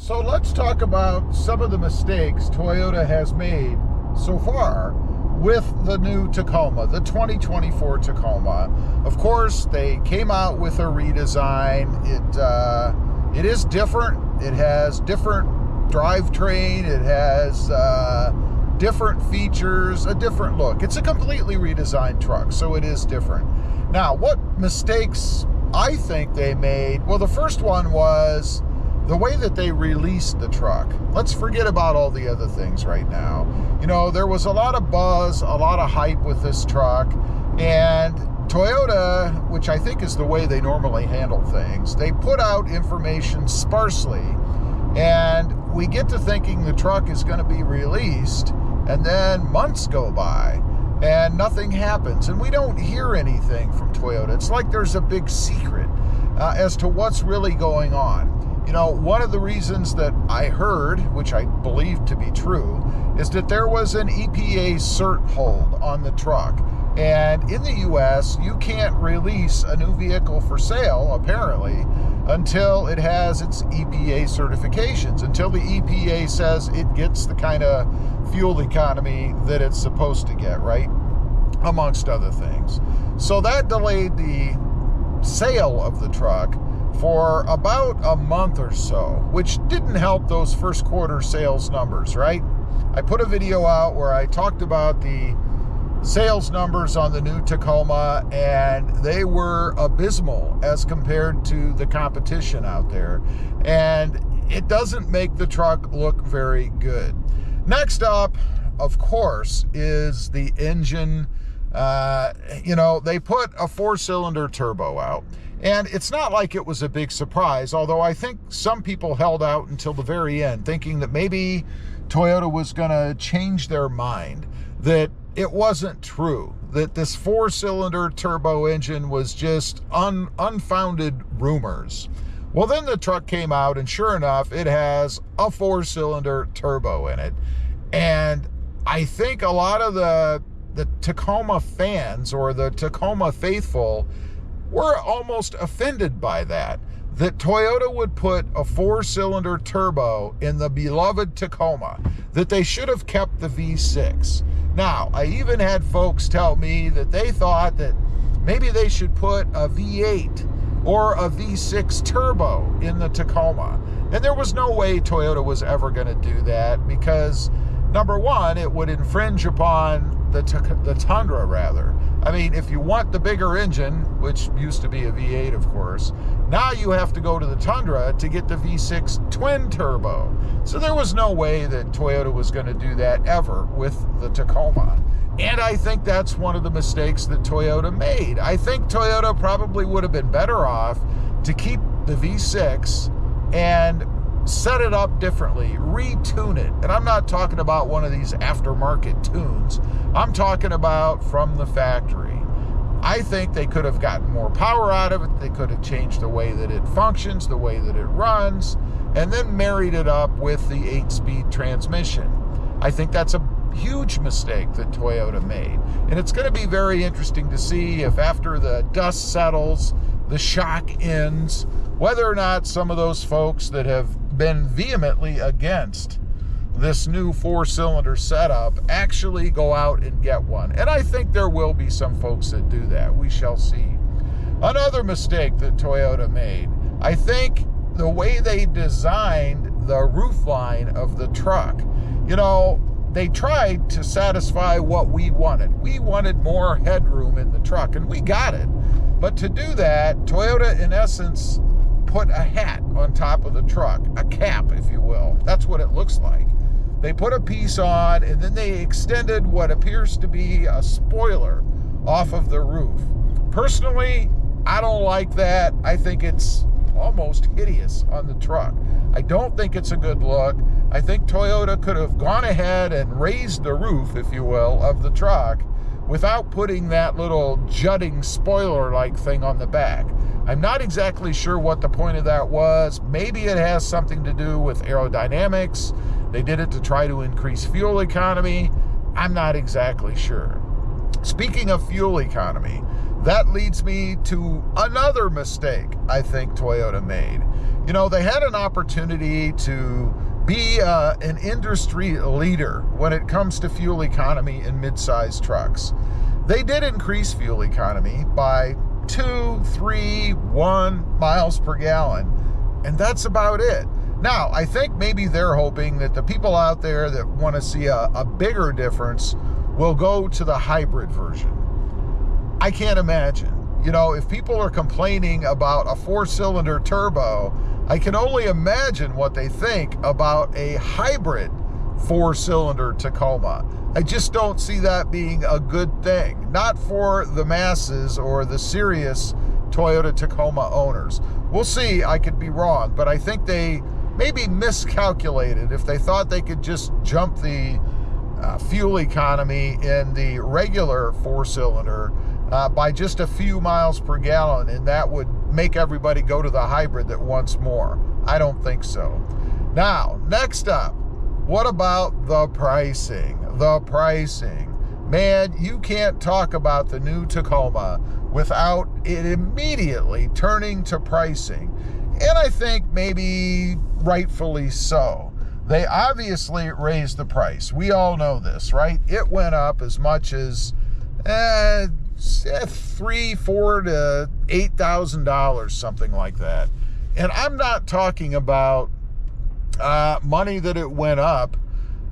So let's talk about some of the mistakes Toyota has made so far with the new Tacoma, the 2024 Tacoma. Of course, they came out with a redesign. It is different. It has different drivetrain. It has different features, a different look. It's a completely redesigned truck, so it is different. Now, what mistakes I think they made? Well, the first one was the way that they released the truck. Let's forget about all the other things right now. You know, there was a lot of buzz, a lot of hype with this truck, and Toyota, which I think is the way they normally handle things, they put out information sparsely, and we get to thinking the truck is going to be released, and then months go by and nothing happens, and we don't hear anything from Toyota. It's like there's a big secret as to what's really going on. You know, one of the reasons that I heard, which I believe to be true, is that there was an EPA cert hold on the truck. And in the US, you can't release a new vehicle for sale, apparently, until it has its EPA certifications, until the EPA says it gets the kind of fuel economy that it's supposed to get, right? Amongst other things. So that delayed the sale of the truck for about a month or so, which didn't help those first quarter sales numbers, right? I put a video out where I talked about the sales numbers on the new Tacoma, and they were abysmal as compared to the competition out there. And it doesn't make the truck look very good. Next up, of course, is the engine. They put a 4-cylinder turbo out. And it's not like it was a big surprise, although I think some people held out until the very end, thinking that maybe Toyota was going to change their mind, that it wasn't true, that this 4-cylinder turbo engine was just unfounded rumors. Well, then the truck came out, and sure enough, it has a 4-cylinder turbo in it. And I think a lot of the Tacoma fans, or the Tacoma faithful, were almost offended by that Toyota would put a 4-cylinder turbo in the beloved Tacoma, that they should have kept the V6. Now, I even had folks tell me that they thought that maybe they should put a V8 or a V6 turbo in the Tacoma. And there was no way Toyota was ever going to do that, because number one, it would infringe upon the Tundra, rather. I mean, if you want the bigger engine, which used to be a V8, of course, now you have to go to the Tundra to get the V6 twin turbo. So there was no way that Toyota was going to do that ever with the Tacoma. And I think that's one of the mistakes that Toyota made. I think Toyota probably would have been better off to keep the V6 and set it up differently, retune it. And I'm not talking about one of these aftermarket tunes. I'm talking about from the factory. I think they could have gotten more power out of it. They could have changed the way that it functions, the way that it runs, and then married it up with the 8-speed transmission. I think that's a huge mistake that Toyota made. And it's going to be very interesting to see if after the dust settles, the shock ends, whether or not some of those folks that have been vehemently against this new 4-cylinder setup actually go out and get one. And I think there will be some folks that do that. We shall see. Another mistake that Toyota made, I think the way they designed the roofline of the truck. You know, they tried to satisfy what we wanted. We wanted more headroom in the truck, and we got it. But to do that, Toyota, in essence, put a hat on top of the truck, a cap, if you will. That's what it looks like. They put a piece on, and then they extended what appears to be a spoiler off of the roof. Personally, I don't like that. I think it's almost hideous on the truck. I don't think it's a good look. I think Toyota could have gone ahead and raised the roof, if you will, of the truck without putting that little jutting spoiler-like thing on the back. I'm not exactly sure what the point of that was. Maybe it has something to do with aerodynamics. They did it to try to increase fuel economy. I'm not exactly sure. Speaking of fuel economy, that leads me to another mistake I think Toyota made. You know, they had an opportunity to be an industry leader when it comes to fuel economy in mid-size trucks. They did increase fuel economy by 2, 3, 1 miles per gallon, and that's about it. Now, I think maybe they're hoping that the people out there that want to see a bigger difference will go to the hybrid version. I can't imagine. You know, if people are complaining about a 4-cylinder turbo, I can only imagine what they think about a hybrid 4-cylinder Tacoma. I just don't see that being a good thing. Not for the masses or the serious Toyota Tacoma owners. We'll see, I could be wrong, but I think they maybe miscalculated if they thought they could just jump the fuel economy in the regular 4-cylinder by just a few miles per gallon, and that would make everybody go to the hybrid that wants more. I don't think so. Now, next up, what about the pricing? The pricing. Man, you can't talk about the new Tacoma without it immediately turning to pricing. And I think maybe rightfully so. They obviously raised the price. We all know this, right? It went up as much as $3,000, $4,000 to $8,000, something like that. And I'm not talking about money that it went up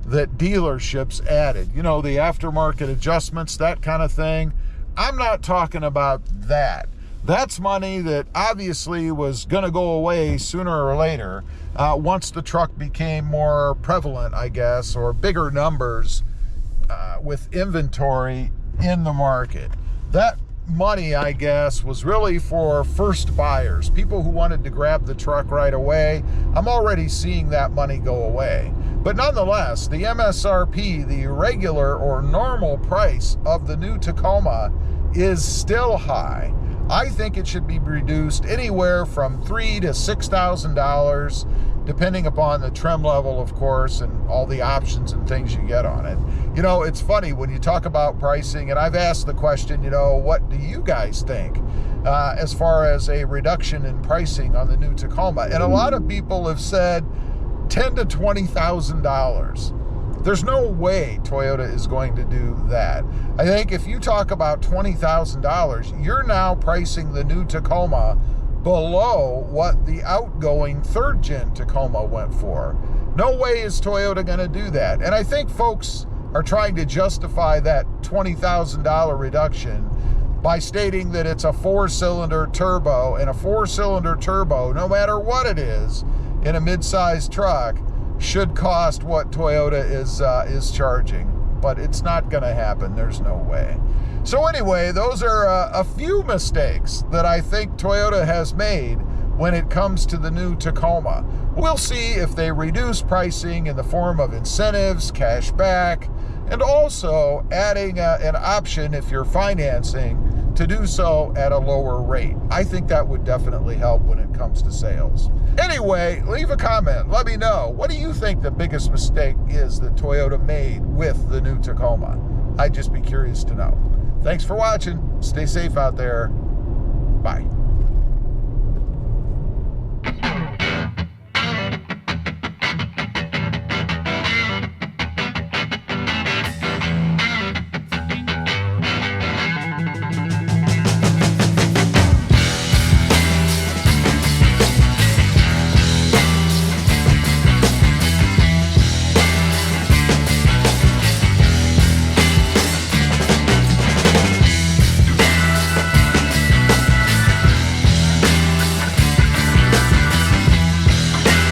that dealerships added. You know, the aftermarket adjustments, that kind of thing. I'm not talking about that. That's money that obviously was going to go away sooner or later once the truck became more prevalent, I guess, or bigger numbers with inventory in the market. That money, I guess, was really for first buyers, people who wanted to grab the truck right away. I'm already seeing that money go away. But nonetheless, the MSRP, the regular or normal price of the new Tacoma, is still high. I think it should be reduced anywhere from $3,000 to $6,000, depending upon the trim level, of course, and all the options and things you get on it. You know, it's funny when you talk about pricing, and I've asked the question, you know, what do you guys think as far as a reduction in pricing on the new Tacoma? And a lot of people have said $10,000 to $20,000. There's no way Toyota is going to do that. I think if you talk about $20,000, you're now pricing the new Tacoma below what the outgoing third-gen Tacoma went for. No way is Toyota going to do that. And I think folks are trying to justify that $20,000 reduction by stating that it's a 4-cylinder turbo, and a 4-cylinder turbo, no matter what it is, in a mid-sized truck, should cost what Toyota is charging. But it's not going to happen. There's no way. So anyway, those are a few mistakes that I think Toyota has made when it comes to the new Tacoma. We'll see if they reduce pricing in the form of incentives, cash back, and also adding an option if you're financing to do so at a lower rate. I think that would definitely help when it comes to sales. Anyway, leave a comment. Let me know. What do you think the biggest mistake is that Toyota made with the new Tacoma? I'd just be curious to know. Thanks for watching. Stay safe out there. Bye.